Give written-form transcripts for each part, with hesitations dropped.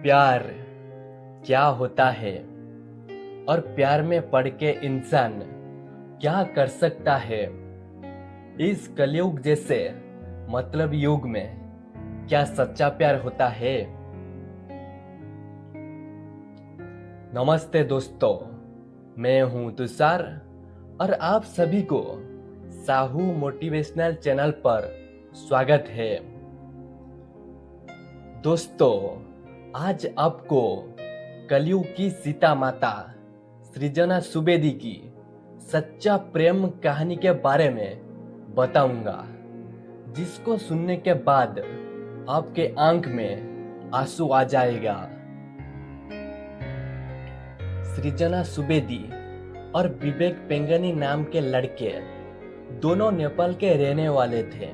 प्यार क्या होता है और प्यार में पड़ के इंसान क्या कर सकता है। इस कलयुग जैसे मतलब युग में क्या सच्चा प्यार होता है। नमस्ते दोस्तों, मैं हूं तुषार और आप सभी को साहू मोटिवेशनल चैनल पर स्वागत है। दोस्तों, आज आपको कलयुग की सीता माता सृजना सुवेदी की सच्चा प्रेम कहानी के बारे में बताऊंगा, जिसको सुनने के बाद आपके आंख में आंसू आ जाएगा। सृजना सुवेदी और विवेक पेंगनी नाम के लड़के दोनों नेपाल के रहने वाले थे।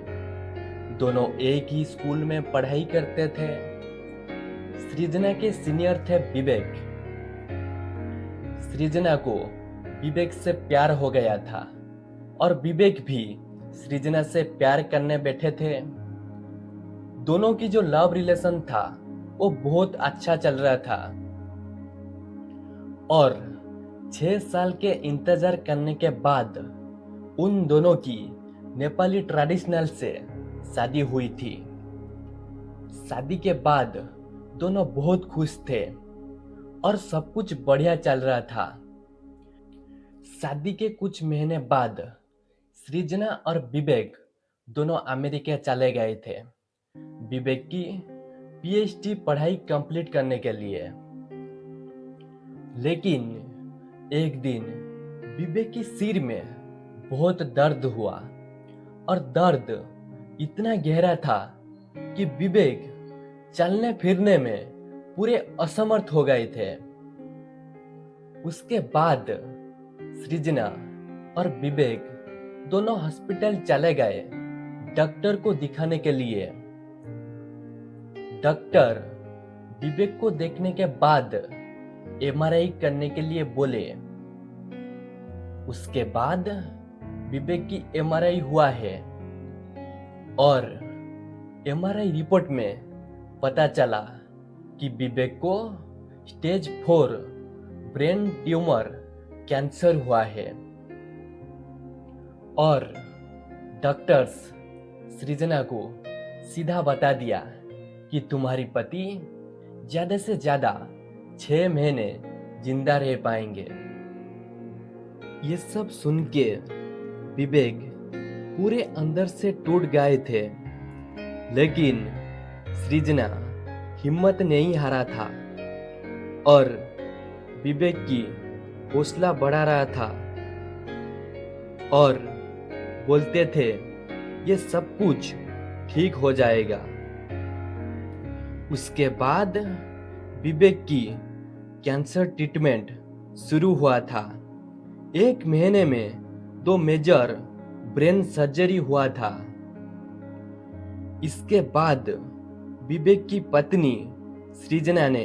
दोनों एक ही स्कूल में पढ़ाई करते थे। सृजना के सीनियर थे विवेक। सृजना को विवेक से प्यार हो गया था और विवेक भी सृजना से प्यार करने बैठे थे। दोनों की जो लव रिलेशन था वो बहुत अच्छा चल रहा था और 6 साल के इंतजार करने के बाद उन दोनों की नेपाली ट्रेडिशनल से शादी हुई थी। शादी के बाद दोनों बहुत खुश थे और सब कुछ बढ़िया चल रहा था। शादी के कुछ महीने बाद सृजना और विवेक दोनों अमेरिका चले गए थे, विवेक की पीएचडी पढ़ाई कंप्लीट करने के लिए। लेकिन एक दिन विवेक के सिर में बहुत दर्द हुआ और दर्द इतना गहरा था कि विवेक चलने फिरने में पूरे असमर्थ हो गए थे। उसके बाद सृजना और विवेक दोनों हॉस्पिटल चले गए डॉक्टर को दिखाने के लिए। डॉक्टर विवेक को देखने के बाद एमआरआई करने के लिए बोले। उसके बाद विवेक की एमआरआई हुआ है और एमआरआई रिपोर्ट में पता चला कि विवेक को स्टेज 4 ब्रेन ट्यूमर कैंसर हुआ है और डॉक्टर्स सृजना को सीधा बता दिया कि तुम्हारी पति ज्यादा से ज्यादा 6 महीने जिंदा रह पाएंगे। ये सब सुन के विवेक पूरे अंदर से टूट गए थे, लेकिन सृजना हिम्मत नहीं हारा था और विवेक की हौसला बढ़ा रहा था और बोलते थे ये सब कुछ ठीक हो जाएगा। उसके बाद विवेक की कैंसर ट्रीटमेंट शुरू हुआ था। 1 महीने में 2 मेजर ब्रेन सर्जरी हुआ था। इसके बाद विवेक की पत्नी सृजना ने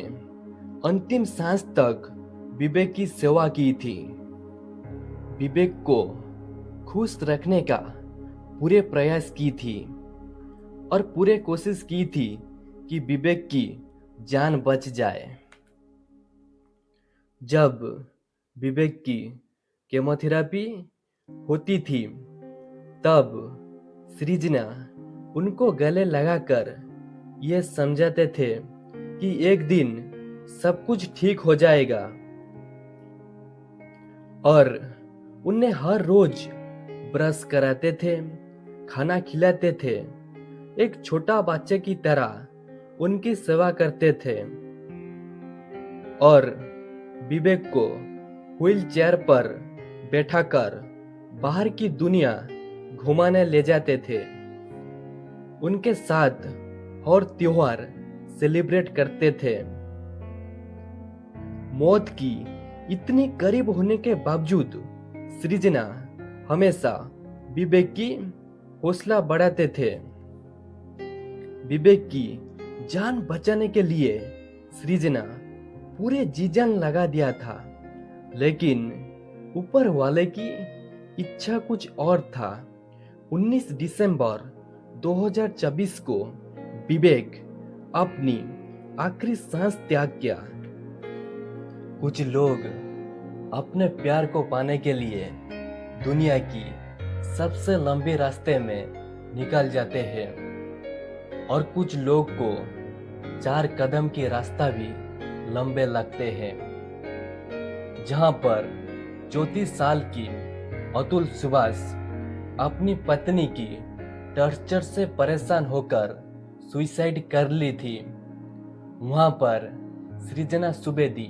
अंतिम सांस तक विवेक की सेवा की थी। विवेक को खुश रखने का पूरे प्रयास की थी और पूरे कोशिश की थी कि विवेक की जान बच जाए। जब विवेक की केमोथेरेपी होती थी तब सृजना उनको गले लगाकर यह समझाते थे कि एक दिन सब कुछ ठीक हो जाएगा और उन्हें हर रोज ब्रश कराते थे, खाना खिलाते थे, एक छोटा बच्चे की तरह उनकी सेवा करते थे और विवेक को व्हील चेयर पर बैठाकर बाहर की दुनिया घुमाने ले जाते थे। उनके साथ और त्योहार सेलिब्रेट करते थे। मौत की इतनी करीब होने के बावजूद सृजना हमेशा विवेक की हौसला बढ़ाते थे। विवेक की जान बचाने के लिए सृजना पूरे जी जान लगा दिया था, लेकिन ऊपर वाले की इच्छा कुछ और था। 19 दिसंबर 2024 को विवेक अपनी आखिरी सांस त्याग किया। कुछ लोग अपने प्यार को पाने के लिए दुनिया की सबसे लंबे रास्ते में निकल जाते हैं और कुछ लोग को 4 कदम की रास्ता भी लंबे लगते हैं। जहां पर 34 साल की अतुल सुभाष अपनी पत्नी की टॉर्चर से परेशान होकर सुसाइड कर ली थी, वहां पर सृजना सुवेदी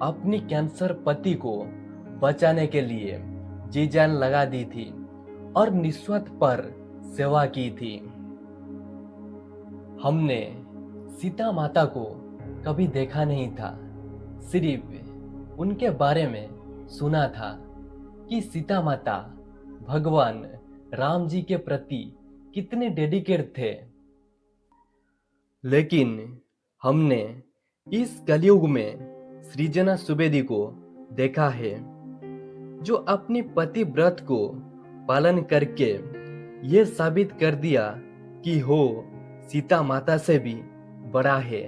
अपनी कैंसर पति को बचाने के लिए जी जान लगा दी थी और निस्वार्थ पर सेवा की थी। हमने सीता माता को कभी देखा नहीं था, सिर्फ उनके बारे में सुना था कि सीता माता भगवान राम जी के प्रति कितने डेडिकेट थे। लेकिन हमने इस कलयुग में सृजना सुवेदी को देखा है, जो अपनी पति व्रत को पालन करके ये साबित कर दिया कि वो सीता माता से भी बड़ा है।